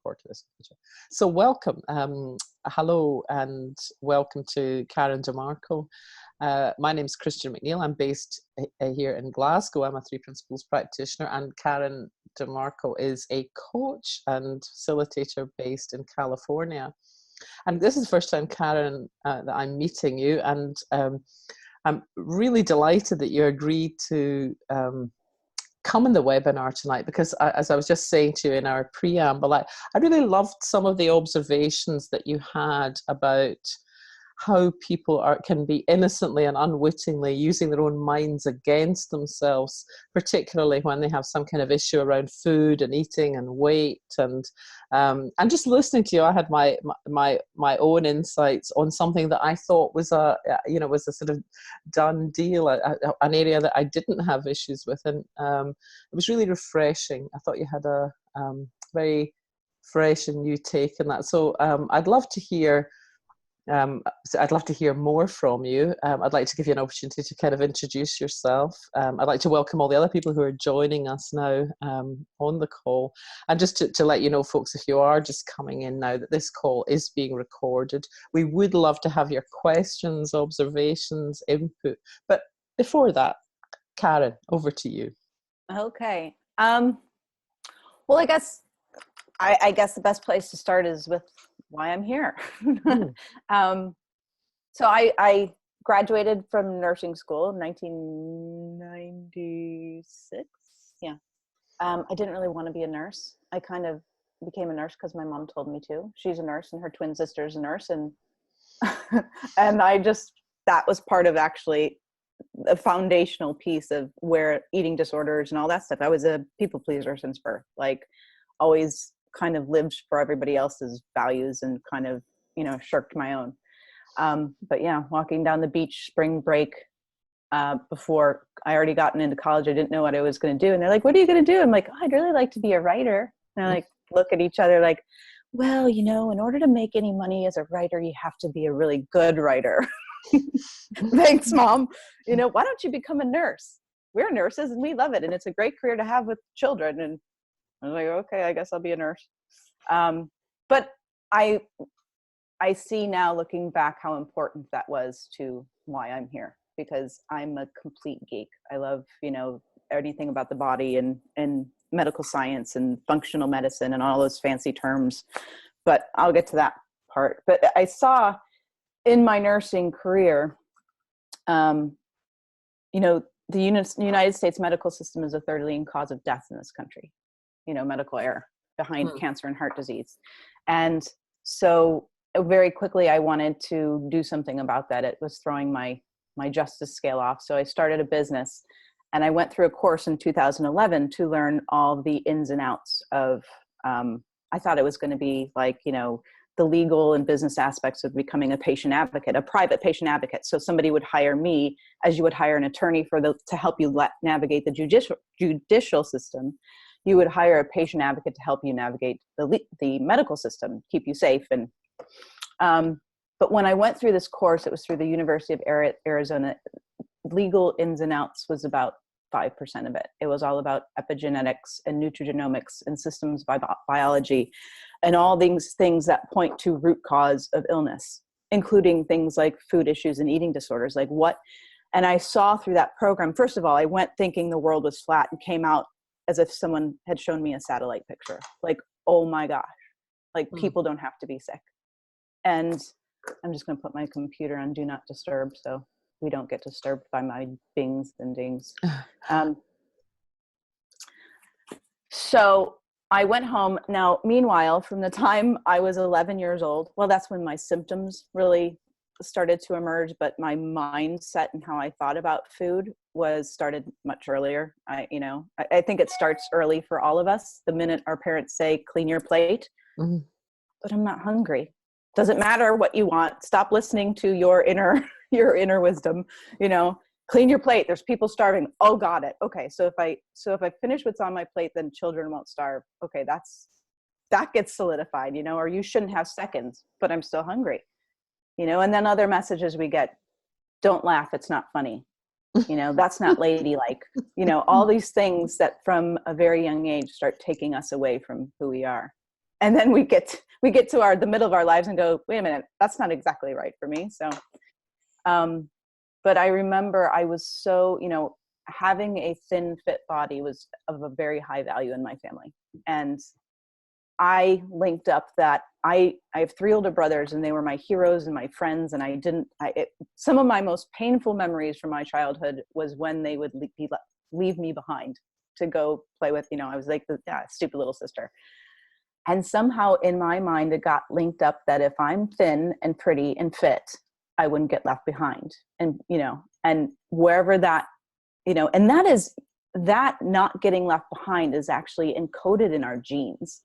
forward to this. So welcome. Hello and welcome to Karen DiMarco. My name is Christian McNeil. I'm based here in Glasgow. I'm a 3 Principles practitioner, and Karen DiMarco is a coach and facilitator based in California. And this is the first time, Karen, that I'm meeting you, and I'm really delighted that you agreed to come in the webinar tonight, because as I was just saying to you in our preamble, I really loved some of the observations that you had about how people can be innocently and unwittingly using their own minds against themselves, particularly when they have some kind of issue around food and eating and weight. And just listening to you, I had my own insights on something that I thought was a sort of done deal, an area that I didn't have issues with, and it was really refreshing. I thought you had a very fresh and new take on that. So I'd love to hear. I'd love to hear more from you. I'd like to give you an opportunity to kind of introduce yourself. I'd like to welcome all the other people who are joining us now on the call. And just to let you know, folks, if you are just coming in now, that this call is being recorded. We would love to have your questions, observations, input. But before that, Karen, over to you. Okay. Well, I guess the best place to start is with why I'm here. So I graduated from nursing school in 1996. Yeah. I didn't really want to be a nurse. I kind of became a nurse because my mom told me to. She's a nurse and her twin sister's a nurse. And, and that was part of actually a foundational piece of where eating disorders and all that stuff. I was a people pleaser since birth, like always kind of lived for everybody else's values and kind of, shirked my own. But yeah, walking down the beach, spring break, before I already gotten into college, I didn't know what I was going to do. And they're like, what are you going to do? I'm like, I'd really like to be a writer. And I like look at each other like, well, in order to make any money as a writer, you have to be a really good writer. Thanks, Mom. Why don't you become a nurse? We're nurses and we love it. And it's a great career to have with children. And I was like, okay, I guess I'll be a nurse. But I see now, looking back, how important that was to why I'm here, because I'm a complete geek. I love, anything about the body and medical science and functional medicine and all those fancy terms. But I'll get to that part. But I saw in my nursing career, the United States medical system is the third leading cause of death in this country. Medical error behind cancer and heart disease. And so very quickly, I wanted to do something about that. It was throwing my justice scale off. So I started a business, and I went through a course in 2011 to learn all the ins and outs of, I thought it was going to be like, the legal and business aspects of becoming a patient advocate, a private patient advocate. So somebody would hire me as you would hire an attorney to help you navigate the judicial system. You would hire a patient advocate to help you navigate the medical system, keep you safe. And but when I went through this course, it was through the University of Arizona. Legal ins and outs was about 5% of it. It was all about epigenetics and nutrigenomics and systems biology and all these things that point to root cause of illness, including things like food issues and eating disorders, like what. And I saw through that program, first of all, I went thinking the world was flat and came out as if someone had shown me a satellite picture. Like, oh my gosh, like people don't have to be sick. And I'm just going to put my computer on do not disturb so we don't get disturbed by my bings and dings. So I went home. Now, meanwhile, from the time I was 11 years old, well, that's when my symptoms really started to emerge, but my mindset and how I thought about food started much earlier. I think it starts early for all of us. The minute our parents say, clean your plate, but I'm not hungry. Doesn't matter what you want. Stop listening to your inner wisdom, clean your plate. There's people starving. Oh, got it. Okay. So if I finish what's on my plate, then children won't starve. Okay. That gets solidified, or you shouldn't have seconds, but I'm still hungry, and then other messages we get, don't laugh. It's not funny. That's not ladylike, all these things that from a very young age start taking us away from who we are. and then we get to the middle of our lives and go, wait a minute, that's not exactly right for me. So, but I remember I was so, having a thin, fit body was of a very high value in my family. And I linked up that I have 3 older brothers, and they were my heroes and my friends. And some of my most painful memories from my childhood was when they would leave me behind to go play with, I was like the stupid little sister. And somehow in my mind, it got linked up that if I'm thin and pretty and fit, I wouldn't get left behind. And, and wherever that, and that not getting left behind is actually encoded in our genes.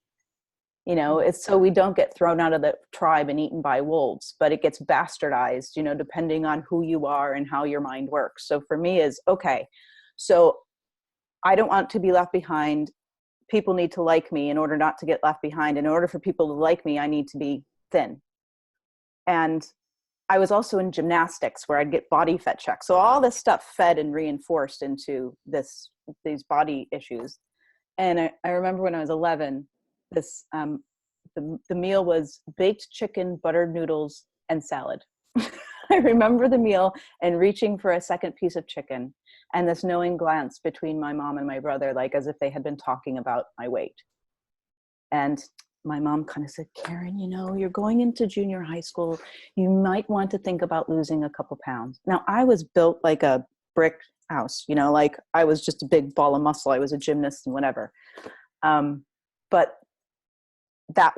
It's so we don't get thrown out of the tribe and eaten by wolves, but it gets bastardized, depending on who you are and how your mind works. So for me is, okay, so I don't want to be left behind. People need to like me in order not to get left behind. In order for people to like me, I need to be thin. And I was also in gymnastics where I'd get body fat checks. So all this stuff fed and reinforced into these body issues. And I remember when I was 11, the meal was baked chicken, buttered noodles, and salad. I remember the meal and reaching for a second piece of chicken, and this knowing glance between my mom and my brother, like as if they had been talking about my weight. And my mom kind of said, Karen, you're going into junior high school. You might want to think about losing a couple pounds. Now, I was built like a brick house, like I was just a big ball of muscle. I was a gymnast and whatever. But that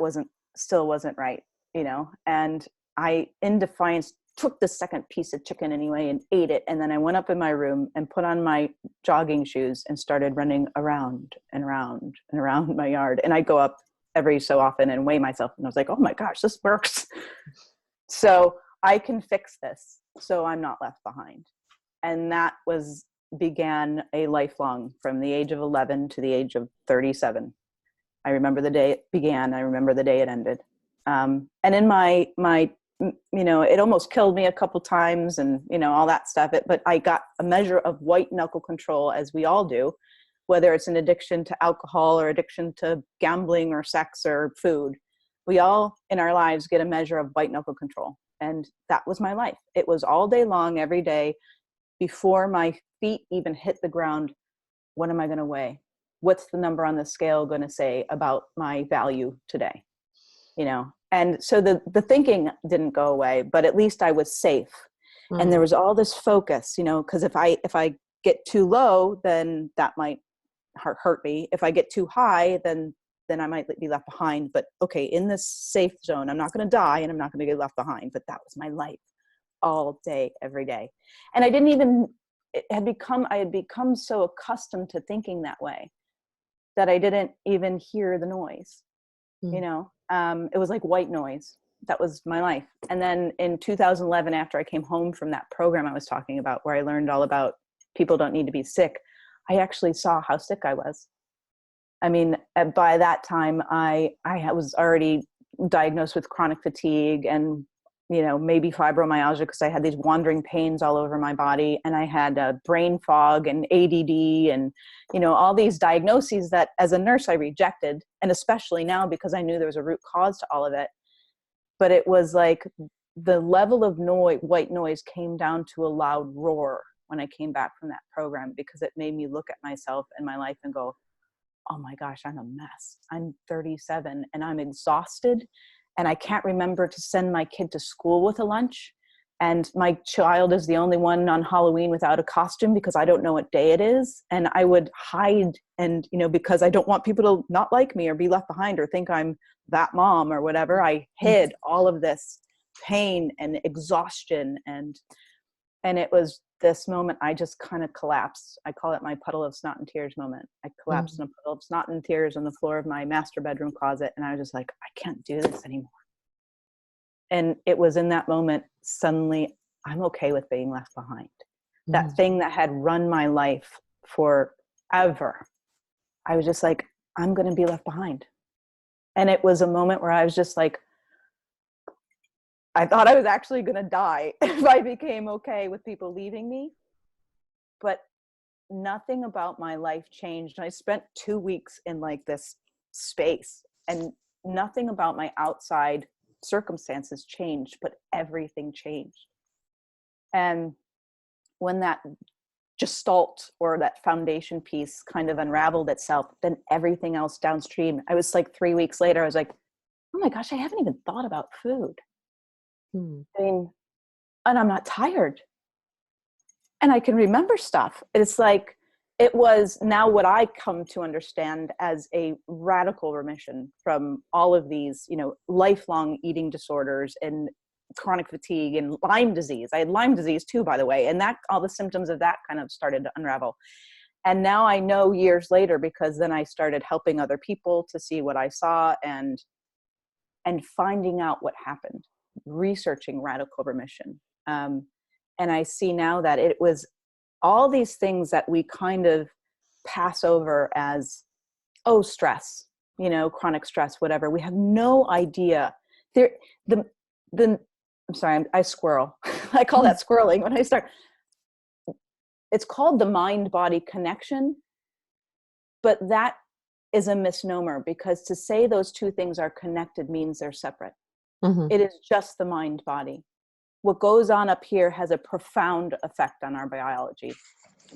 still wasn't right, and I, in defiance, took the second piece of chicken anyway and ate it. And then I went up in my room and put on my jogging shoes and started running around and around and around my yard. And I go up every so often and weigh myself. And I was like, oh my gosh, this works. So I can fix this. So I'm not left behind. And that began a lifelong, from the age of 11 to the age of 37. I remember the day it began. I remember the day it ended. And in my it almost killed me a couple times and, all that stuff. But I got a measure of white knuckle control, as we all do, whether it's an addiction to alcohol or addiction to gambling or sex or food. We all in our lives get a measure of white knuckle control. And that was my life. It was all day long, every day, before my feet even hit the ground. What am I going to weigh? What's the number on the scale going to say about my value today? And so the thinking didn't go away, but at least I was safe. And there was all this focus, because if I get too low, then that might hurt me. If I get too high, then I might be left behind. But okay, in this safe zone, I'm not going to die and I'm not going to get left behind. But that was my life all day, every day. And I had become so accustomed to thinking that way that I didn't even hear the noise. It was like white noise. That was my life. And then in 2011, after I came home from that program I was talking about, where I learned all about people don't need to be sick, I actually saw how sick I was. I mean, by that time, I was already diagnosed with chronic fatigue and, maybe fibromyalgia, because I had these wandering pains all over my body, and I had brain fog and ADD and, all these diagnoses that as a nurse I rejected, and especially now because I knew there was a root cause to all of it. But it was like the level of white noise came down to a loud roar when I came back from that program, because it made me look at myself and my life and go, oh my gosh, I'm a mess. I'm 37 and I'm exhausted. And I can't remember to send my kid to school with a lunch. And my child is the only one on Halloween without a costume because I don't know what day it is. And I would hide and, because I don't want people to not like me or be left behind or think I'm that mom or whatever. I hid all of this pain and exhaustion. And it was this moment I just kind of collapsed. I call it my puddle of snot and tears moment. I collapsed in a puddle of snot and tears on the floor of my master bedroom closet. And I was just like, I can't do this anymore. And it was in that moment, suddenly I'm okay with being left behind. That thing that had run my life forever. I was just like, I'm going to be left behind. And it was a moment where I was just like, I thought I was actually going to die if I became okay with people leaving me. But nothing about my life changed. And I spent 2 weeks in like this space. And nothing about my outside circumstances changed, but everything changed. And when that gestalt or that foundation piece kind of unraveled itself, then everything else downstream, I was like 3 weeks later, I was like, oh my gosh, I haven't even thought about food. I mean, and I'm not tired. And I can remember stuff. It's like, it was now what I come to understand as a radical remission from all of these, you know, lifelong eating disorders and chronic fatigue and Lyme disease. I had Lyme disease too, by the way. And that all the symptoms of that kind of started to unravel. And now I know years later, because then I started helping other people to see what I saw and finding out what happened, researching radical remission. And I see now that it was all these things that we kind of pass over as, oh, stress, you know, chronic stress, whatever. We have no idea. I'm sorry, I squirrel. I call that squirreling when I start. It's called the mind-body connection, but that is a misnomer, because to say those two things are connected means they're separate. It is just the mind-body. What goes on up here has a profound effect on our biology.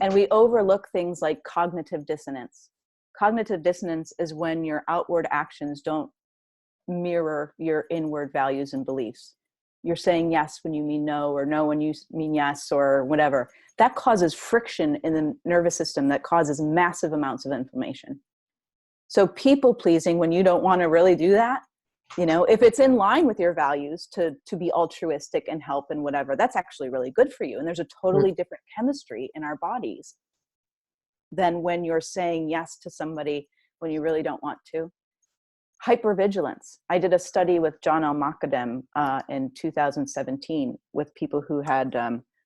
And we overlook things like cognitive dissonance. Cognitive dissonance is when your outward actions don't mirror your inward values and beliefs. You're saying yes when you mean no, or no when you mean yes, or whatever. That causes friction in the nervous system that causes massive amounts of inflammation. So people pleasing, when you don't want to really do that, you know, if it's in line with your values to be altruistic and help and whatever, that's actually really good for you. And there's a totally different chemistry in our bodies than when you're saying yes to somebody when you really don't want to. Hypervigilance. I did a study with John L. Macadam in 2017 with people who had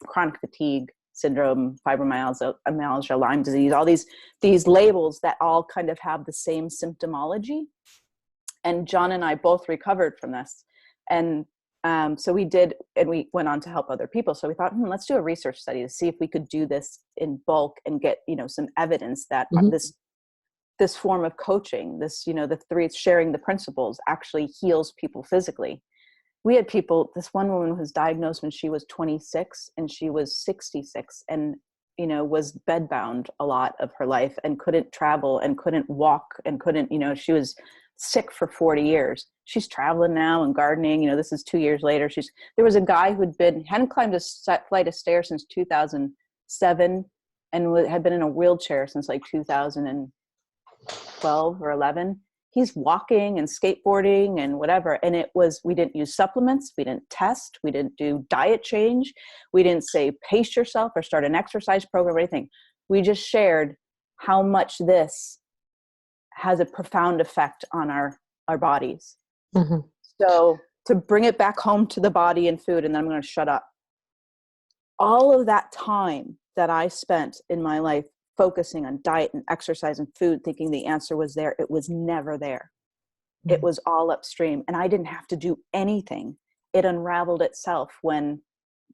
chronic fatigue syndrome, fibromyalgia, Lyme disease, all these labels that all kind of have the same symptomology. And John and I both recovered from this. And so we did, and we went on to help other people. So we thought, let's do a research study to see if we could do this in bulk and get, you know, some evidence that this form of coaching, this, you know, the three sharing the principles actually heals people physically. We had people, this one woman was diagnosed when she was 26 and she was 66 and, you know, was bedbound a lot of her life and couldn't travel and couldn't walk and couldn't, you know, she was sick for 40 years. She's traveling now and gardening. You know, this is 2 years later. There was a guy who'd hadn't climbed a flight of stairs since 2007 and had been in a wheelchair since like 2012 or 11. He's walking and skateboarding and whatever. And we didn't use supplements. We didn't test. We didn't do diet change. We didn't say pace yourself or start an exercise program or anything. We just shared how much this has a profound effect on our bodies. So to bring it back home to the body and food, and then I'm going to shut up. All of that time that I spent in my life focusing on diet and exercise and food, thinking the answer was there, it was never there. It was all upstream, and I didn't have to do anything. It unraveled itself when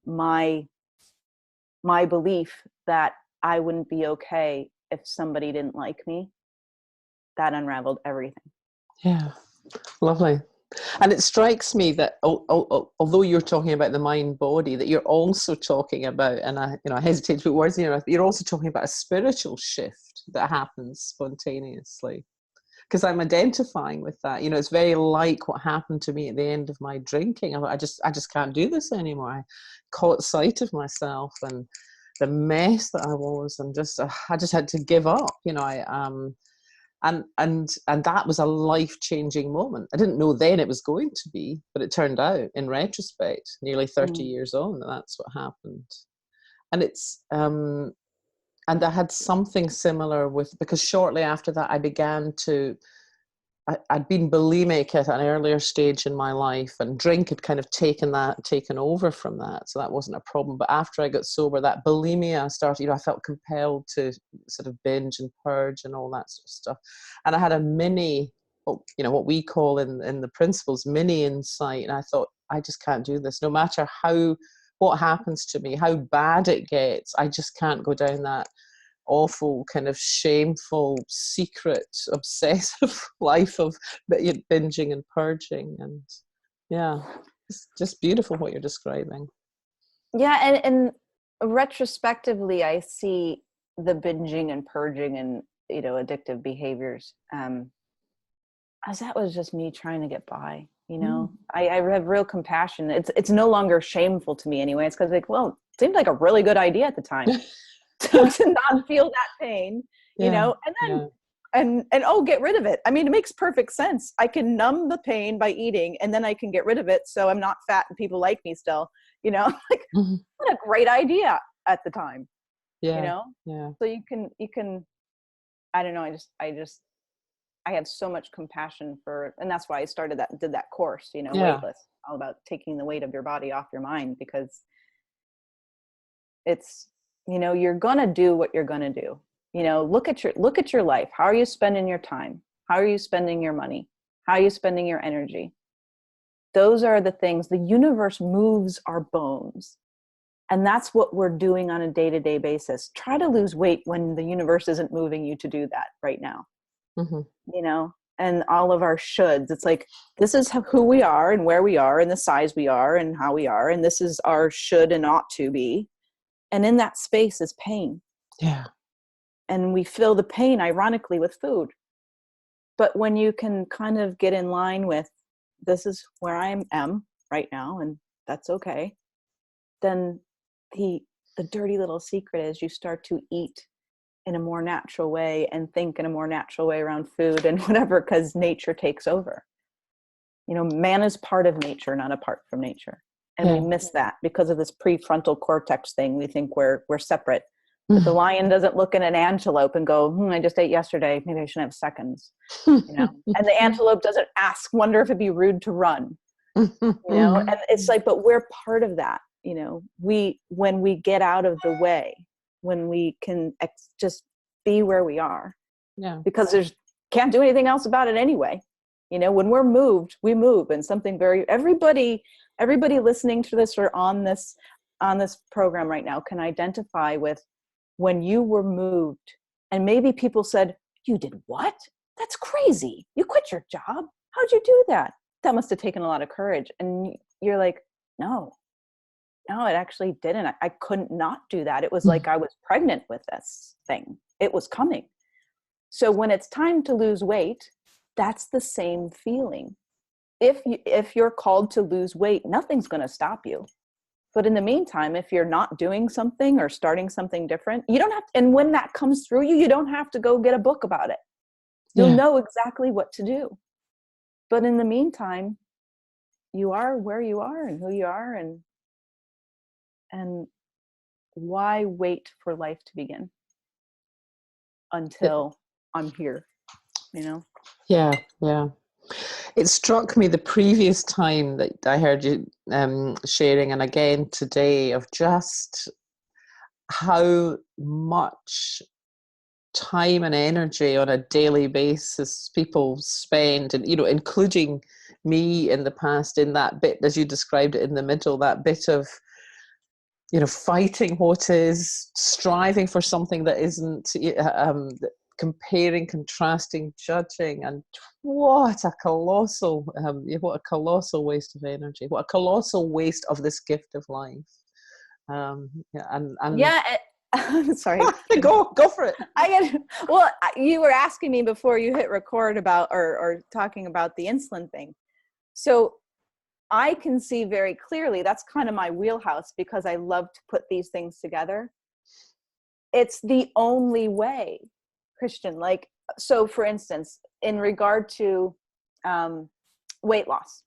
my belief that I wouldn't be okay if somebody didn't like me, that unraveled everything. Yeah. Lovely. And it strikes me that although you're talking about the mind body, that you're also talking about, and I hesitate to put words in your mouth, you're also talking about a spiritual shift that happens spontaneously. Because I'm identifying with that. You know, it's very like what happened to me at the end of my drinking. I just can't do this anymore. I caught sight of myself and the mess that I was, and I just had to give up. You know, and that was a life-changing moment. I didn't know then it was going to be, but it turned out, in retrospect, nearly 30 years on, that's what happened. And it's and I had something similar because shortly after that I began to I'd been bulimic at an earlier stage in my life, and drink had kind of taken over from that. So that wasn't a problem. But after I got sober, that bulimia started, you know, I felt compelled to sort of binge and purge and all that sort of stuff. And I had a mini, you know, what we call in the principles, mini insight. And I thought, I just can't do this. No matter what happens to me, how bad it gets, I just can't go down that awful kind of shameful, secret, obsessive life of binging and purging. And yeah, it's just beautiful what you're describing. Yeah, and retrospectively, I see the binging and purging and, you know, addictive behaviors as that was just me trying to get by. You know, I have real compassion. It's no longer shameful to me anyway. It's because, like, well, it seemed like a really good idea at the time to not feel that pain, you know, and then and oh, get rid of it. I mean, it makes perfect sense. I can numb the pain by eating, and then I can get rid of it, so I'm not fat and people like me still. You know, like what a great idea at the time. You know, so you can. I don't know. I have so much compassion for, and that's why I did that course, you know, Weightless, all about taking the weight of your body off your mind, because it's, you know, you're going to do what you're going to do. You know, look at your life. How are you spending your time? How are you spending your money? How are you spending your energy? Those are the things. The universe moves our bones. And that's what we're doing on a day-to-day basis. Try to lose weight when the universe isn't moving you to do that right now. You know, and all of our shoulds. It's like, this is who we are and where we are and the size we are and how we are. And this is our should and ought to be. And in that space is pain. Yeah. And we feel the pain, ironically, with food. But when you can kind of get in line with, this is where I am right now, and that's okay, then the dirty little secret is you start to eat in a more natural way and think in a more natural way around food and whatever, because nature takes over. You know, man is part of nature, not apart from nature. And we miss that because of this prefrontal cortex thing. We think we're separate. But the lion doesn't look at an antelope and go, I just ate yesterday. Maybe I shouldn't have seconds. You know? And the antelope doesn't wonder if it'd be rude to run. You know? And it's like, but we're part of that. You know, when we get out of the way, when we can just be where we are, because can't do anything else about it anyway. You know, when we're moved, we move, and something everybody listening to this or on this program right now can identify with when you were moved, and maybe people said, you did what? That's crazy. You quit your job. How'd you do that? That must have taken a lot of courage. And you're like, no, it actually didn't. I couldn't not do that. It was like I was pregnant with this thing. It was coming. So when it's time to lose weight, that's the same feeling. If you're called to lose weight, nothing's going to stop you. But in the meantime, if you're not doing something or starting something different, you don't have to, and when that comes through you don't have to go get a book about it. You'll know exactly what to do. But in the meantime, you are where you are and who you are, and why wait for life to begin until I'm here, you know? Yeah. It struck me the previous time that I heard you sharing, and again today, of just how much time and energy on a daily basis people spend, and, you know, including me in the past, in that bit, as you described it, in the middle, that bit of, you know, fighting what is, striving for something that isn't, comparing, contrasting, judging, and what a colossal waste of energy, what a colossal waste of this gift of life. Sorry. Go for it. You were asking me before you hit record about, or talking about the insulin thing. So I can see very clearly, that's kind of my wheelhouse, because I love to put these things together. It's the only way, Christian. Like, so for instance, in regard to weight loss,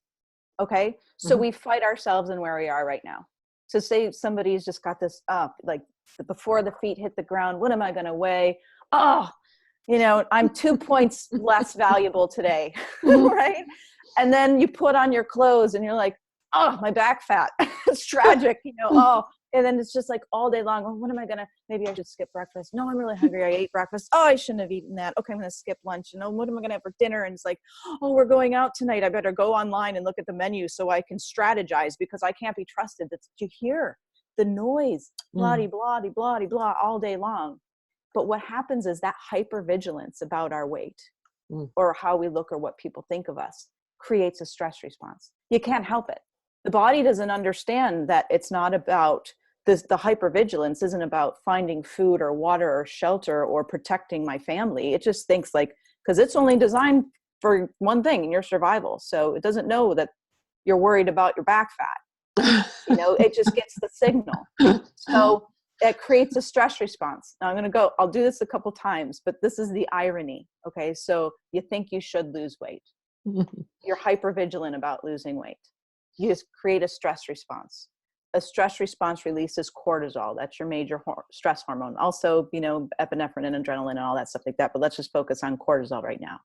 okay? So we fight ourselves in where we are right now. So say somebody's just got this up, like before the feet hit the ground, what am I going to weigh? Oh, you know, I'm 2 points less valuable today, right? And then you put on your clothes and you're like, oh, my back fat. It's tragic, you know, oh. And then it's just like all day long, oh, what am I going to, maybe I should skip breakfast. No, I'm really hungry. I ate breakfast. Oh, I shouldn't have eaten that. Okay, I'm going to skip lunch. And oh, what am I going to have for dinner? And it's like, oh, we're going out tonight. I better go online and look at the menu so I can strategize, because I can't be trusted. That's what you hear. The noise, blah, blah, blah, blah, blah, all day long. But what happens is that hypervigilance about our weight Mm. or how we look or what people think of us creates a stress response. You can't help it. The body doesn't understand that it's not about this. The hypervigilance isn't about finding food or water or shelter or protecting my family. It just thinks like, because it's only designed for one thing, in your survival. So it doesn't know that you're worried about your back fat. You know, it just gets the signal. So it creates a stress response. Now I'll do this a couple times, but this is the irony. Okay. So you think you should lose weight. You're hypervigilant about losing weight. You just create a stress response. A stress response releases cortisol. That's your major stress hormone. Also, you know, epinephrine and adrenaline and all that stuff like that. But let's just focus on cortisol right now.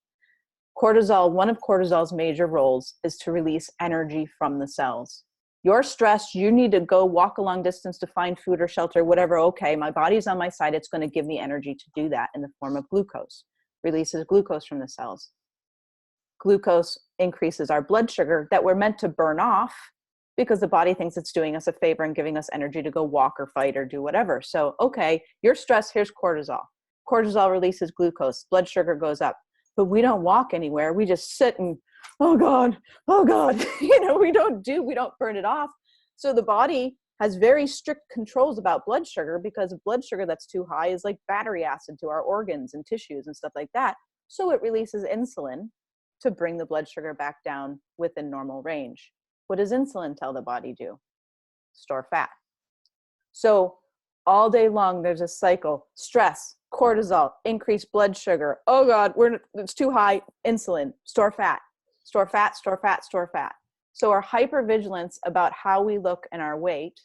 Cortisol, one of cortisol's major roles is to release energy from the cells. You're stressed, you need to go walk a long distance to find food or shelter, whatever. Okay, my body's on my side. It's going to give me energy to do that in the form of glucose. Releases glucose from the cells. Glucose increases our blood sugar that we're meant to burn off because the body thinks it's doing us a favor and giving us energy to go walk or fight or do whatever. So, okay, you're stressed, here's cortisol. Cortisol releases glucose, blood sugar goes up. But we don't walk anywhere. We just sit and, oh God, you know, we don't burn it off. So the body has very strict controls about blood sugar because blood sugar that's too high is like battery acid to our organs and tissues and stuff like that. So it releases insulin to bring the blood sugar back down within normal range. What does insulin tell the body do? Store fat. So all day long, there's a cycle: stress, cortisol, increased blood sugar. Oh God, it's too high. Insulin, store fat, store fat, store fat, store fat. So our hypervigilance about how we look and our weight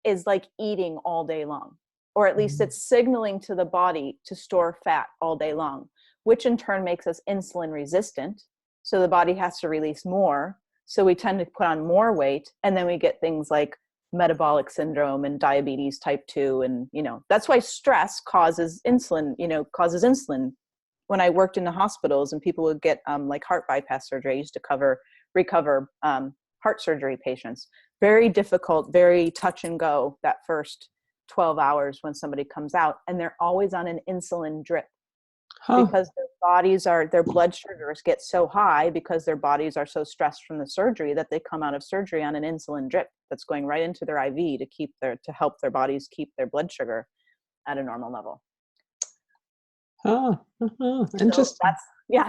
is like eating all day long, or at least it's signaling to the body to store fat all day long, which in turn makes us insulin resistant. So the body has to release more. So we tend to put on more weight, and then we get things like metabolic syndrome and diabetes type 2. And, you know, that's why stress causes insulin. When I worked in the hospitals and people would get like heart bypass surgery, I used to recover heart surgery patients. Very difficult, very touch and go that first 12 hours when somebody comes out, and they're always on an insulin drip. Because their blood sugars get so high because their bodies are so stressed from the surgery that they come out of surgery on an insulin drip that's going right into their IV to help their bodies keep their blood sugar at a normal level. Interesting.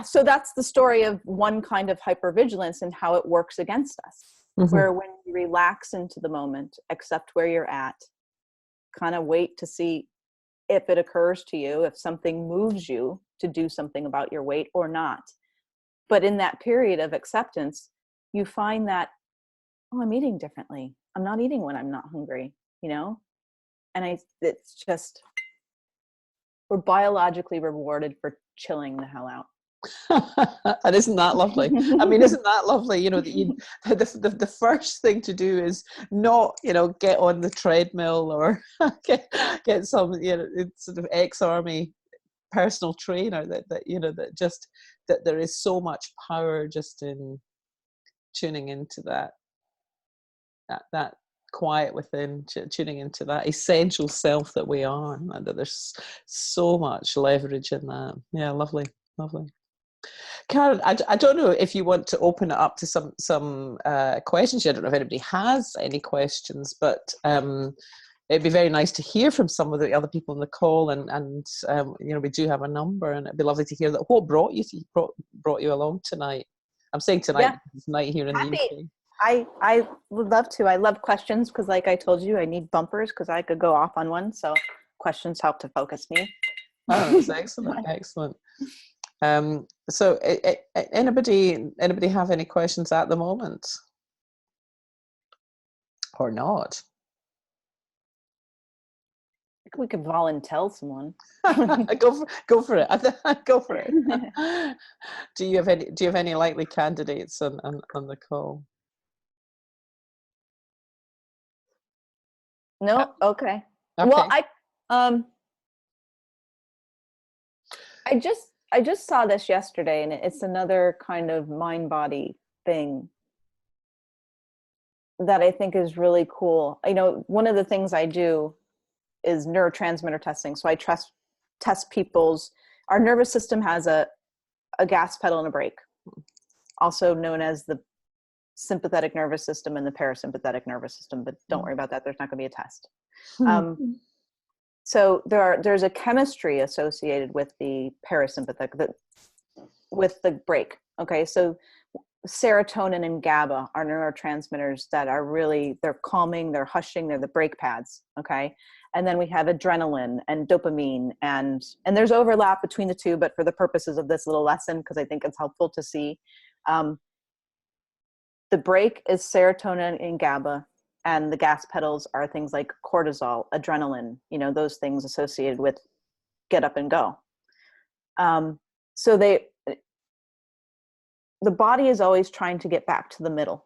So that's the story of one kind of hypervigilance and how it works against us. Where when you relax into the moment, accept where you're at, kind of wait to see if it occurs to you, if something moves you to do something about your weight or not. But in that period of acceptance, you find that, oh, I'm eating differently. I'm not eating when I'm not hungry, you know? And it's just, we're biologically rewarded for chilling the hell out. And isn't that lovely? I mean, isn't that lovely? You know, that the first thing to do is not, you know, get on the treadmill or get some, you know, sort of ex-army personal trainer that there is so much power just in tuning into that quiet within, tuning into that essential self that we are, and that there's so much leverage in that. Yeah, lovely. Karen, I don't know if you want to open it up to some questions. I don't know if anybody has any questions, but it'd be very nice to hear from some of the other people on the call, and you know, we do have a number, and it'd be lovely to hear that. What brought you along tonight? I'm saying tonight because it's night here in the UK. I would love to. I love questions because, like I told you, I need bumpers because I could go off on one. So questions help to focus me. Oh, that's excellent. So anybody have any questions at the moment, or not? We could volunteer someone. Go for it. Go for it. Do you have any likely candidates on the call? No. Okay. Well, I just saw this yesterday, and it's another kind of mind-body thing that I think is really cool. You know, one of the things I do is neurotransmitter testing. So I test our nervous system has a gas pedal and a brake, also known as the sympathetic nervous system and the parasympathetic nervous system, but don't worry about that. There's not going to be a test. So there's a chemistry associated with the parasympathetic, with the brake. Okay. So serotonin and GABA are neurotransmitters that are really, they're calming, they're hushing, they're the brake pads. Okay. And then we have adrenaline and dopamine, and there's overlap between the two, but for the purposes of this little lesson, because I think it's helpful to see, the brake is serotonin and GABA, and the gas pedals are things like cortisol, adrenaline, those things associated with get up and go. So the body is always trying to get back to the middle,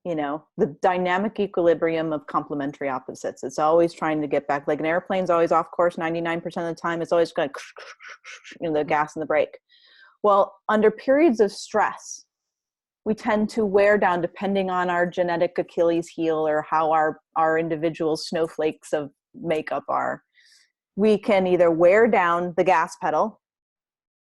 the dynamic equilibrium of complementary opposites. It's always trying to get back, like an airplane's always off course 99% of the time. It's always going the gas and the brake. Well, under periods of stress, we tend to wear down, depending on our genetic Achilles heel or how our individual snowflakes of makeup are. We can either wear down the gas pedal,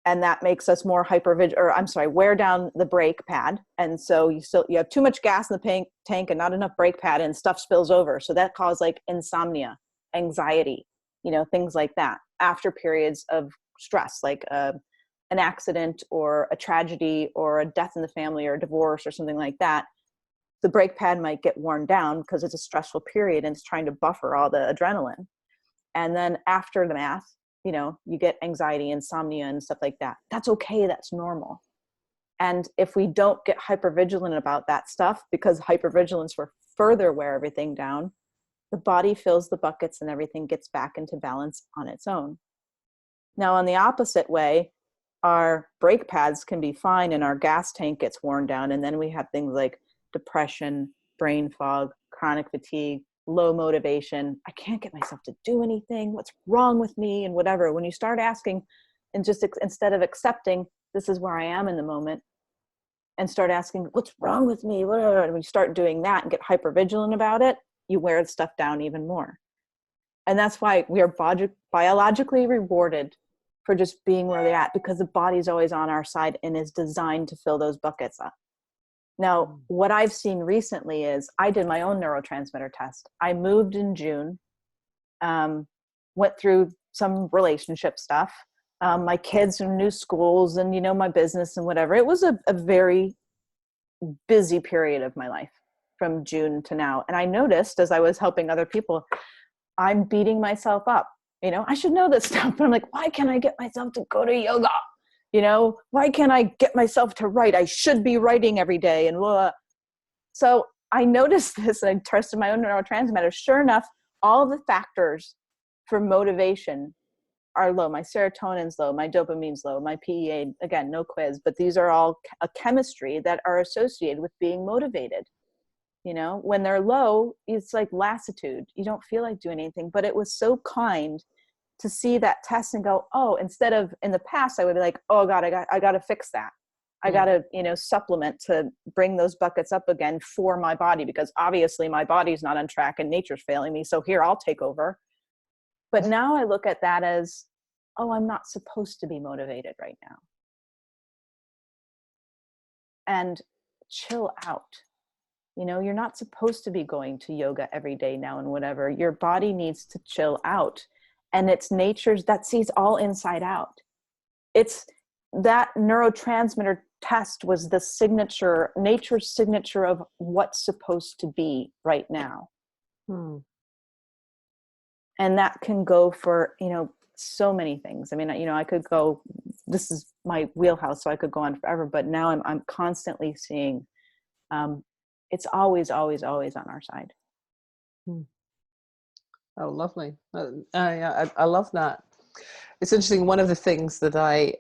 and that makes us more wear down the brake pad. And so you have too much gas in the tank and not enough brake pad, and stuff spills over. So that causes like insomnia, anxiety, things like that after periods of stress, like an accident or a tragedy or a death in the family or a divorce or something like that. The brake pad might get worn down because it's a stressful period and it's trying to buffer all the adrenaline. And then after the math, you get anxiety, insomnia, and stuff like that. That's okay. That's normal. And if we don't get hypervigilant about that stuff, because hypervigilance will further wear everything down, the body fills the buckets and everything gets back into balance on its own. Now, on the opposite way, our brake pads can be fine and our gas tank gets worn down. And then we have things like depression, brain fog, chronic fatigue, low motivation. I can't get myself to do anything. What's wrong with me? And whatever. When you start asking, and just instead of accepting, this is where I am in the moment, and start asking, what's wrong with me? Whatever. And when you start doing that and get hypervigilant about it, you wear the stuff down even more. And that's why we are biologically rewarded for just being where they're at, because the body's always on our side and is designed to fill those buckets up. Now, what I've seen recently is I did my own neurotransmitter test. I moved in June, went through some relationship stuff, my kids in new schools and, my business and whatever. It was a very busy period of my life from June to now. And I noticed as I was helping other people, I'm beating myself up. I should know this stuff, but I'm like, why can't I get myself to go to yoga? Why can't I get myself to write? I should be writing every day. And blah. So I noticed this and I tested my own neurotransmitters. Sure enough, all the factors for motivation are low. My serotonin's low, my dopamine's low, my PEA, again, no quiz, but these are all a chemistry that are associated with being motivated. When they're low, it's like lassitude. You don't feel like doing anything, but it was so kind to see that test and go, oh, instead of in the past, I would be like, oh God, I got to fix that. I got to, supplement to bring those buckets up again for my body, because obviously my body's not on track and nature's failing me. So here, I'll take over. But now I look at that as, oh, I'm not supposed to be motivated right now. And chill out. You're not supposed to be going to yoga every day now and whatever. Your body needs to chill out. And it's nature's, that sees all inside out. It's that neurotransmitter test was the signature, nature's signature of what's supposed to be right now. And that can go for, so many things. I mean, I could go, this is my wheelhouse, so I could go on forever, but now I'm constantly seeing, it's always, always, always on our side. Oh, lovely. I love that. It's interesting. One of the things that I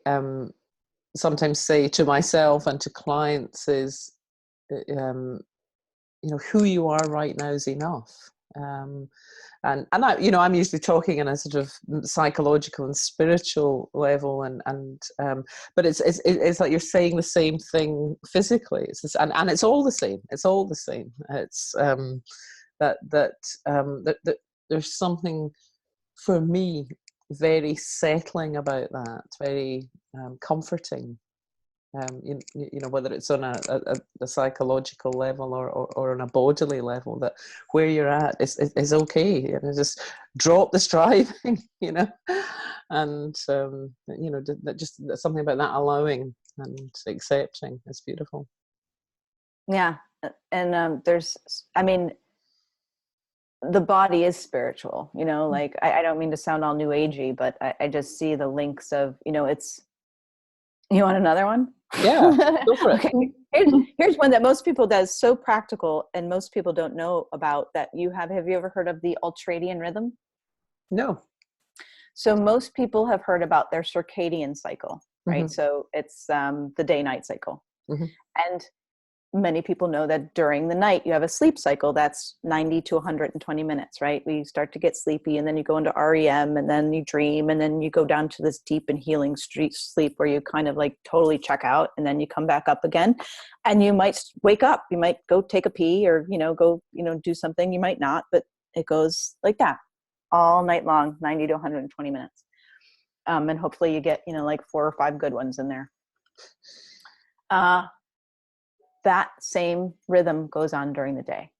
sometimes say to myself and to clients is, who you are right now is enough. And I, I'm usually talking on a sort of psychological and spiritual level, but it's like you're saying the same thing physically. It's this, and it's all the same. It's all the same. It's that there's something for me, very settling about that, very comforting. You know, whether it's on a psychological level or on a bodily level, that where you're at is okay. You know, just drop the striving, you know, and you know, just something about that allowing and accepting is beautiful. Yeah, and I mean, the body is spiritual, you know, like I don't mean to sound all new agey, but I just see the links of, you know, you want another one? Yeah, go for it. Okay. Here's one that most people does, so practical, and most people don't know about that have you ever heard of the ultradian rhythm? No. So most people have heard about their circadian cycle, right? Mm-hmm. So it's the day-night cycle. Mm-hmm. And many people know that during the night you have a sleep cycle that's 90 to 120 minutes, right? We start to get sleepy, and then you go into REM, and then you dream, and then you go down to this deep and healing sleep where you kind of like totally check out, and then you come back up again, and you might wake up, you might go take a pee, or, you know, go, you know, do something, you might not, but it goes like that all night long, 90 to 120 minutes. And hopefully you get, you know, like 4 or 5 good ones in there. That same rhythm goes on during the day.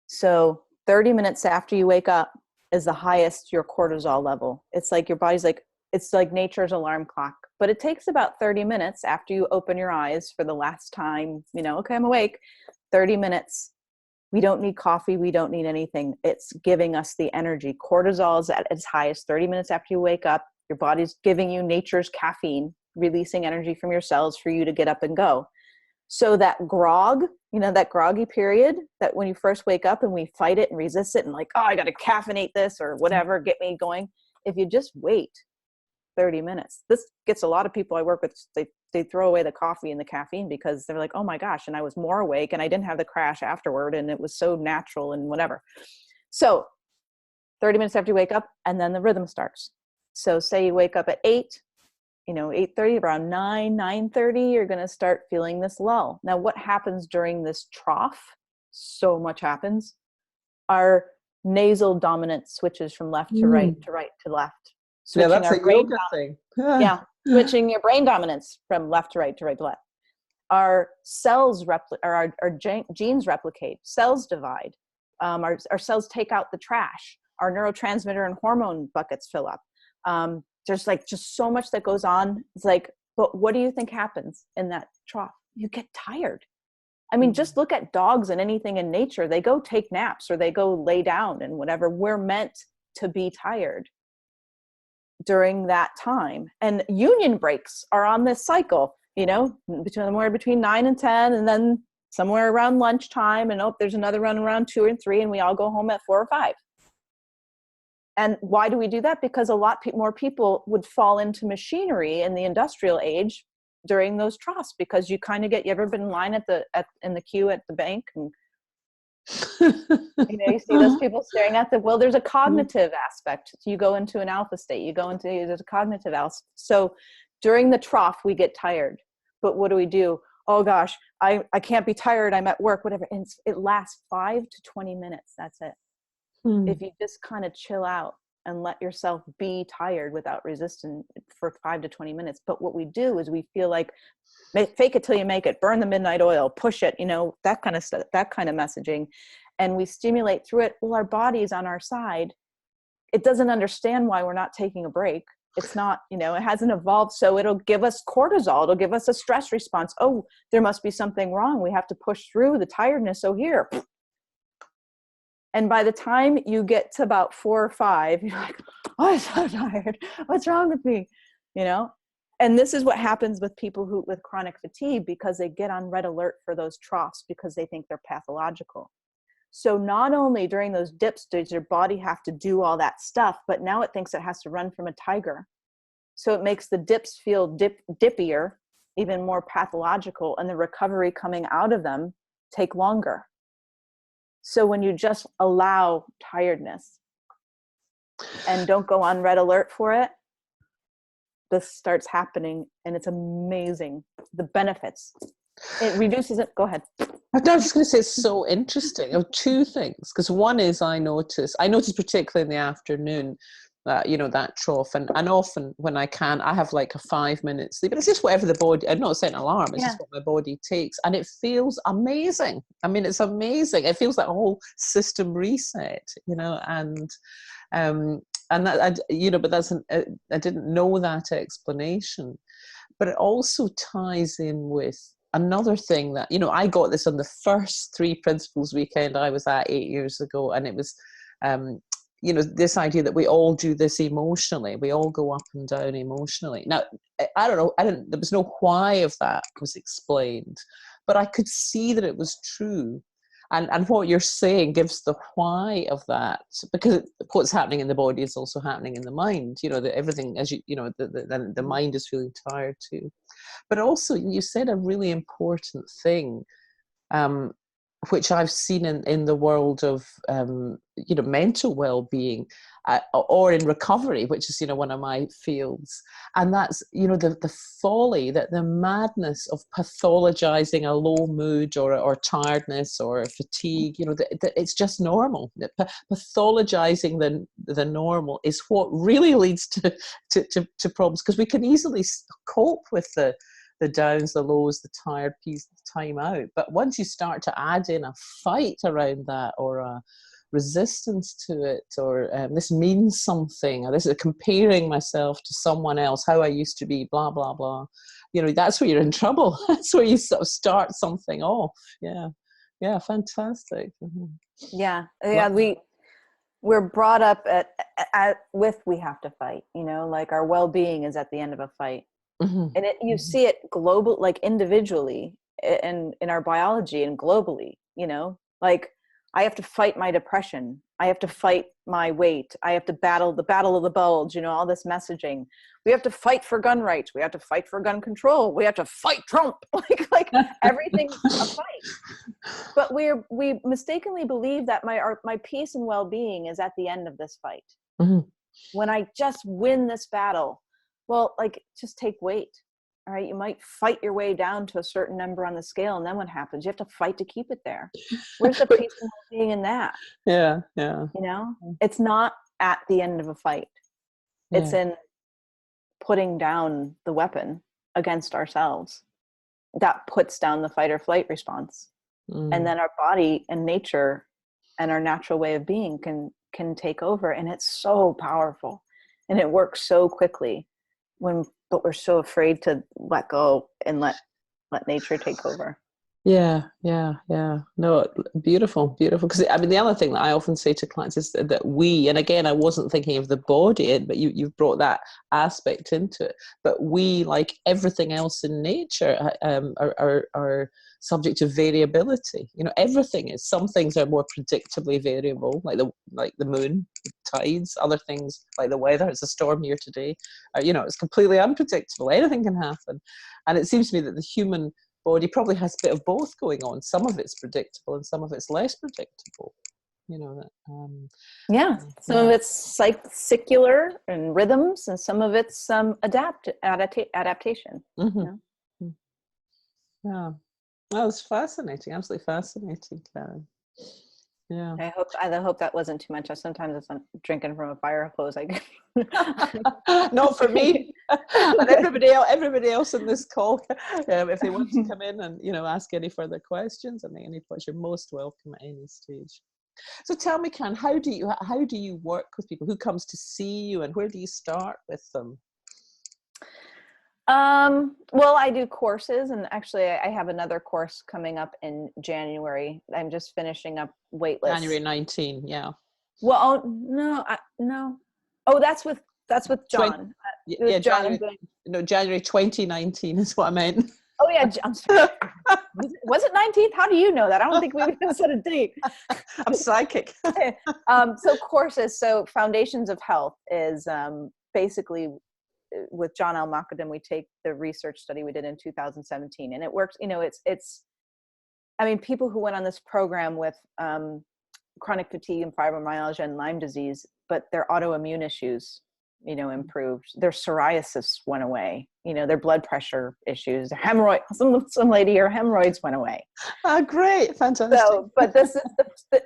So 30 minutes after you wake up is the highest your cortisol level. It's like your body's like, it's like nature's alarm clock. But it takes about 30 minutes after you open your eyes for the last time, you know, okay, I'm awake, 30 minutes. We don't need coffee. We don't need anything. It's giving us the energy. Cortisol is at its highest 30 minutes after you wake up. Your body's giving you nature's caffeine, releasing energy from your cells for you to get up and go. So that grog, you know, that groggy period that when you first wake up and we fight it and resist it and like, oh, I got to caffeinate this or whatever, get me going. If you just wait 30 minutes, this gets a lot of people I work with, they throw away the coffee and the caffeine because they're like, oh my gosh, and I was more awake and I didn't have the crash afterward and it was so natural and whatever. So 30 minutes after you wake up, and then the rhythm starts. So say you wake up at 8, you know, 8:30, around 9:30, you're going to start feeling this lull. Now, what happens during this trough? So much happens. Our nasal dominant switches from left to right to right to left. Yeah, that's a yoga thing. Yeah, switching your brain dominance from left to right to right to left. Our cells our genes replicate. Cells divide. Our cells take out the trash. Our neurotransmitter and hormone buckets fill up. There's like just so much that goes on. It's like, but what do you think happens in that trough? You get tired. I mean, just look at dogs and anything in nature. They go take naps or they go lay down and whatever. We're meant to be tired during that time. And union breaks are on this cycle, you know, somewhere between 9 and 10, and then somewhere around lunchtime. And there's another run around 2 and 3, and we all go home at 4 or 5. And why do we do that? Because a lot more people would fall into machinery in the industrial age during those troughs, because you kind of you ever been in line in the queue at the bank, and you know, you see those people staring at there's a cognitive aspect. You go into an alpha state, there's a cognitive aspect. So during the trough, we get tired, but what do? Oh gosh, I can't be tired. I'm at work, whatever. And it lasts 5 to 20 minutes. That's it. If you just kind of chill out and let yourself be tired without resistance for 5 to 20 minutes. But what we do is we feel like fake it till you make it, burn the midnight oil, push it, you know, that kind of stuff, that kind of messaging. And we stimulate through it. Well, our body's on our side. It doesn't understand why we're not taking a break. It's not, you know, it hasn't evolved. So it'll give us cortisol. It'll give us a stress response. Oh, there must be something wrong. We have to push through the tiredness. So here. And by the time you get to about 4 or 5, you're like, oh, I'm so tired. What's wrong with me? You know? And this is what happens with people with chronic fatigue, because they get on red alert for those troughs because they think they're pathological. So not only during those dips does your body have to do all that stuff, but now it thinks it has to run from a tiger. So it makes the dips feel dippier, even more pathological, and the recovery coming out of them take longer. So when you just allow tiredness and don't go on red alert for it, this starts happening, and it's amazing. The benefits. It reduces it. Go ahead. I was just going to say it's so interesting. Of two things, because one is I notice particularly in the afternoon that that trough, and often when I can, I have like a 5 minute sleep, but it's just whatever the body. I'm not setting an alarm. It's just what my body takes, and it feels amazing. I mean, it's amazing. It feels like a whole system reset, and that but I didn't know that explanation, but it also ties in with another thing that, I got this on the first 3 Principles weekend I was at 8 years ago. And it was, this idea that we all do this emotionally. We all go up and down emotionally. Now, I don't know, there was no why of that was explained, but I could see that it was true. And what you're saying gives the why of that, because what's happening in the body is also happening in the mind. That everything, as the mind is feeling tired too. But also, you said a really important thing, which I've seen in the world of mental well-being, or in recovery, which is one of my fields, and that's the folly, that the madness of pathologizing a low mood or tiredness or fatigue. That it's just normal. Pathologizing the normal is what really leads to problems, because we can easily cope with the downs, the lows, the tired piece, the time out. But once you start to add in a fight around that, or a resistance to it, or this means something, or this is comparing myself to someone else, how I used to be, blah, blah, blah, that's where you're in trouble. That's where you sort of start something off. Yeah, fantastic. Mm-hmm. Yeah, we're brought up with we have to fight, like our well-being is at the end of a fight. Mm-hmm. And you see it global, like individually, and in our biology, and globally, like I have to fight my depression. I have to fight my weight. I have to battle the battle of the bulge, all this messaging. We have to fight for gun rights. We have to fight for gun control. We have to fight Trump. like everything's a fight. But we mistakenly believe that my peace and well-being is at the end of this fight. Mm-hmm. When I just win this battle, well, like, just take weight. All right. You might fight your way down to a certain number on the scale. And then what happens? You have to fight to keep it there. Where's the peace and well-being in that? Yeah. It's not at the end of a fight. It's in putting down the weapon against ourselves. That puts down the fight or flight response. And then our body and nature and our natural way of being can take over. And it's so powerful. And it works so quickly. But we're so afraid to let go and let nature take over. Yeah. No, beautiful. Because I mean, the other thing that I often say to clients is that we, and again, I wasn't thinking of the body, but you've brought that aspect into it. But we, like everything else in nature, are subject to variability. Everything is. Some things are more predictably variable, like the moon, the tides. Other things, like the weather. It's a storm here today. It's completely unpredictable. Anything can happen, and it seems to me that the human body probably has a bit of both going on. Some of it's predictable and some of it's less predictable. Some of it's secular and rhythms, and some of it's adaptation. Mm-hmm. Yeah, that was fascinating. Absolutely fascinating, Karen. Yeah. I hope that wasn't too much. Sometimes it's drinking from a fire hose. Not for me. And everybody else in this call, if they want to come in and ask any further questions, I think any points, you're most welcome at any stage. So tell me, Karen, how do you work with people? Who comes to see you, and where do you start with them? Well, I do courses, and actually I have another course coming up in January. I'm just finishing up waitlist. January 19, yeah. Well, no. Oh, that's with John. January 2019 is what I meant. Oh yeah, I'm sorry. Was it 19th? How do you know that? I don't think we even set a date. I'm psychic. So courses. So Foundations of Health is basically with John L. Macadam. We take the research study we did in 2017, and it works. It's. I mean, people who went on this program with chronic fatigue and fibromyalgia and Lyme disease, but their autoimmune issues you know, improved. Their psoriasis went away. You know, their blood pressure issues, their hemorrhoid, some lady, her hemorrhoids went away. Oh, great. Fantastic. So, but this is,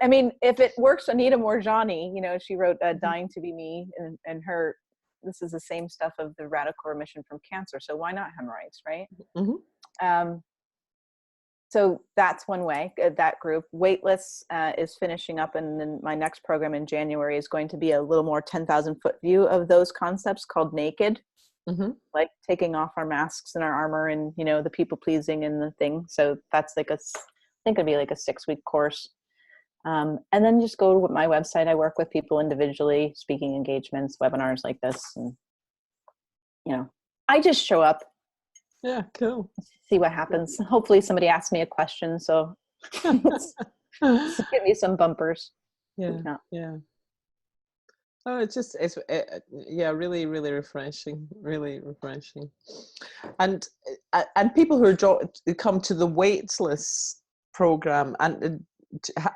I mean, if it works, Anita Morjani, you know, she wrote Dying to Be Me, and her, this is the same stuff of the radical remission from cancer. So why not hemorrhoids, right? Mm-hmm. So that's one way, that group. Weightless is finishing up, and then my next program in January is going to be a little more 10,000 foot view of those concepts called Naked, like taking off our masks and our armor and, you know, the people pleasing and the thing. So that's like I think it'd be like a 6-week course. And then just go to my website. I work with people individually, speaking engagements, webinars like this. And, you know, I just show up. Yeah, cool. See what happens. Hopefully somebody asks me a question. So give me some bumpers. Yeah. Oh, yeah, really, really refreshing, really refreshing. And people who come to the Weightless program, and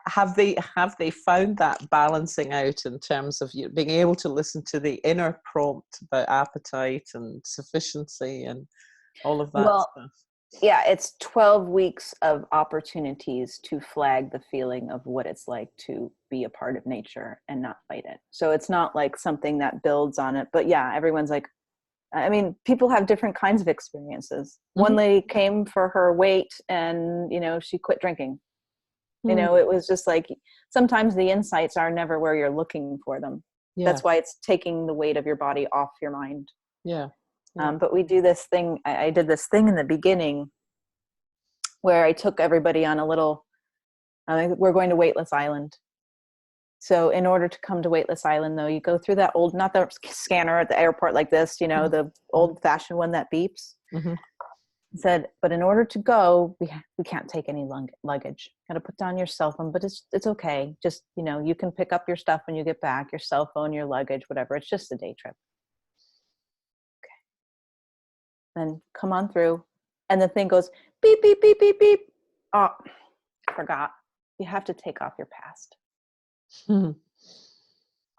have they found that balancing out in terms of you being able to listen to the inner prompt about appetite and sufficiency and all of that stuff? Yeah, it's 12 weeks of opportunities to flag the feeling of what it's like to be a part of nature and not fight it. So it's not like something that builds on it. But yeah, everyone's like, I mean, people have different kinds of experiences. One lady came for her weight and, you know, she quit drinking. You know, it was just like, sometimes the insights are never where you're looking for them. Yeah. That's why it's taking the weight of your body off your mind. Yeah. But we do this thing. I did this thing in the beginning where I took everybody on a little, we're going to Weightless Island. So in order to come to Weightless Island, though, you go through that old, not the scanner at the airport like this, you know, the old fashioned one that beeps. Said, but in order to go, we can't take any luggage. Got to put down your cell phone, but it's okay. Just, you know, you can pick up your stuff when you get back, your cell phone, your luggage, whatever. It's just a day trip. Then come on through, and the thing goes beep, beep, beep, beep, beep. Oh, forgot. You have to take off your past.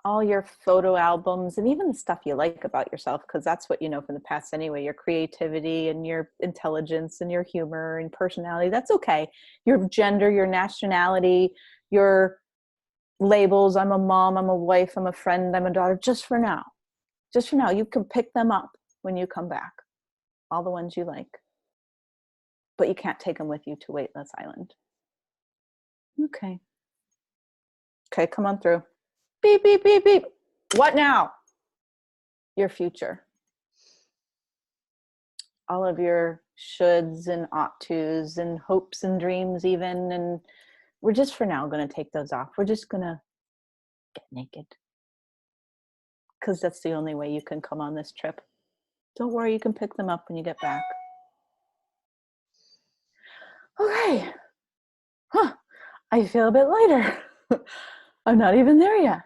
All your photo albums and even the stuff you like about yourself, because that's what you know from the past anyway, your creativity and your intelligence and your humor and personality, that's okay. Your gender, your nationality, your labels, I'm a mom, I'm a wife, I'm a friend, I'm a daughter, just for now. Just for now. You can pick them up when you come back. All the ones you like. But you can't take them with you to Weightless Island. Okay, come on through. Beep, beep, beep, beep. What now? Your future. All of your shoulds and ought tos and hopes and dreams even. And we're just for now going to take those off. We're just going to get naked. Because that's the only way you can come on this trip. Don't worry, you can pick them up when you get back. Okay. I feel a bit lighter. I'm not even there yet.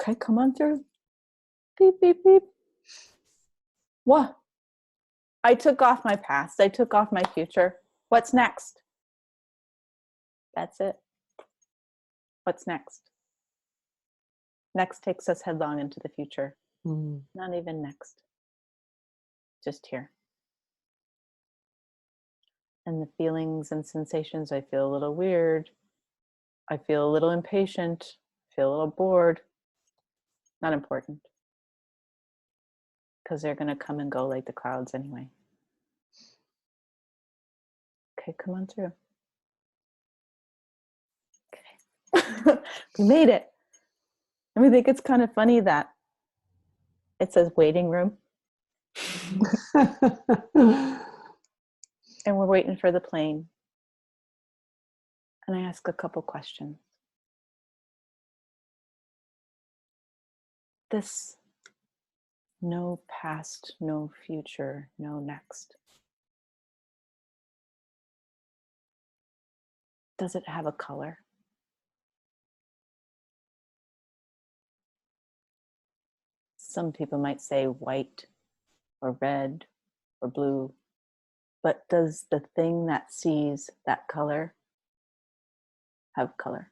Okay, come on through. Beep, beep, beep. What? I took off my past. I took off my future. What's next? That's it. What's next? Next takes us headlong into the future. Not even next. Just here. And the feelings and sensations, I feel a little weird. I feel a little impatient. I feel a little bored. Not important. Because they're going to come and go like the clouds anyway. Okay, come on through. Okay. We made it. And we think it's kind of funny that it says waiting room. And we're waiting for the plane. And I ask a couple questions. This no past, no future, no next. Does it have a color? Some people might say white or red or blue, but does the thing that sees that color have color?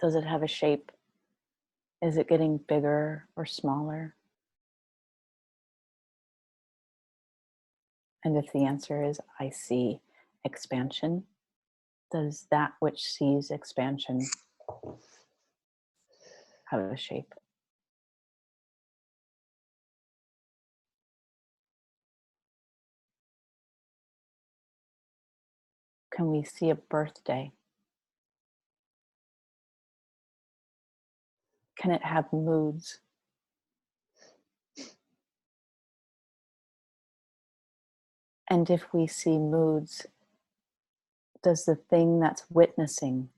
Does it have a shape? Is it getting bigger or smaller? And if the answer is, I see expansion, does that which sees expansion have a shape? Can we see a birthday? Can it have moods? And if we see moods, does the thing that's witnessing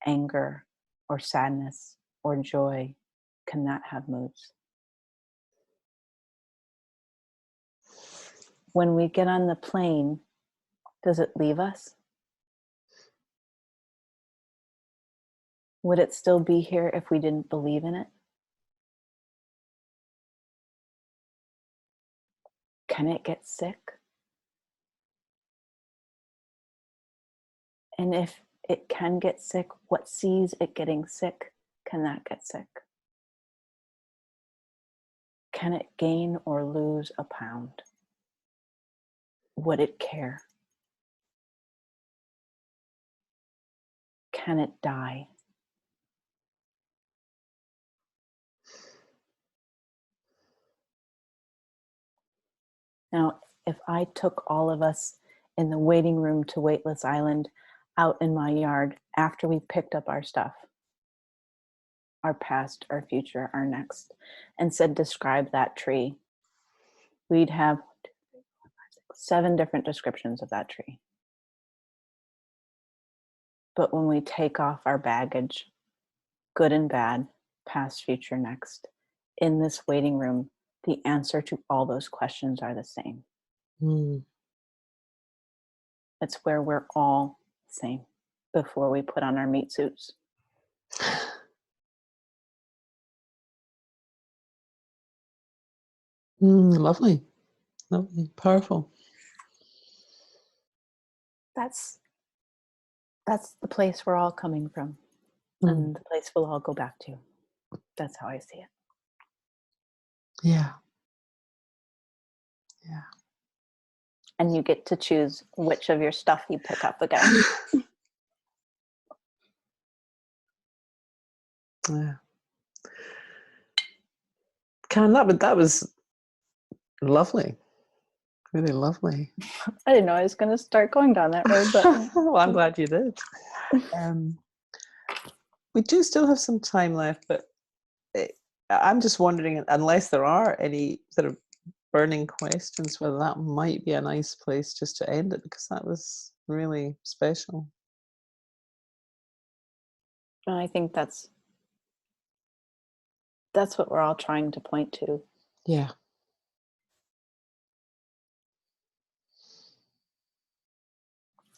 anger or sadness or joy, can that have moods? When we get on the plane, does it leave us? Would it still be here if we didn't believe in it? Can it get sick? And if it can get sick, what sees it getting sick? Can that get sick? Can it gain or lose a pound? Would it care? Can it die? Now, if I took all of us in the waiting room to Weightless Island out in my yard after we picked up our stuff, our past, our future, our next, and said, describe that tree, we'd have 7 different descriptions of that tree. But when we take off our baggage, good and bad, past, future, next, in this waiting room, the answer to all those questions are the same. It's where we're all the same before we put on our meat suits. Lovely. Lovely. Powerful. That's the place we're all coming from, and the place we'll all go back to. That's how I see it. Yeah. Yeah. And you get to choose which of your stuff you pick up again. Yeah. Karen, that was lovely. Really lovely. I didn't know I was going to start going down that road, but well, I'm glad you did. We do still have some time left, but I'm just wondering, unless there are any sort of burning questions, whether that might be a nice place just to end it, because that was really special. I think that's what we're all trying to point to. Yeah.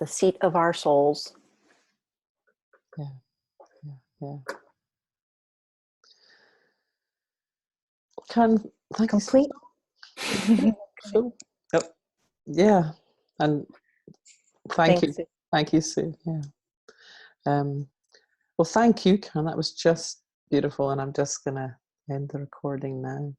The seat of our souls. Yeah. Yeah. Yeah. Karen, thank Complete. you so much. Yep. Yeah. And thank you. Sue. Thank you, Sue. Yeah. Well, thank you, Karen. That was just beautiful. And I'm just going to end the recording now.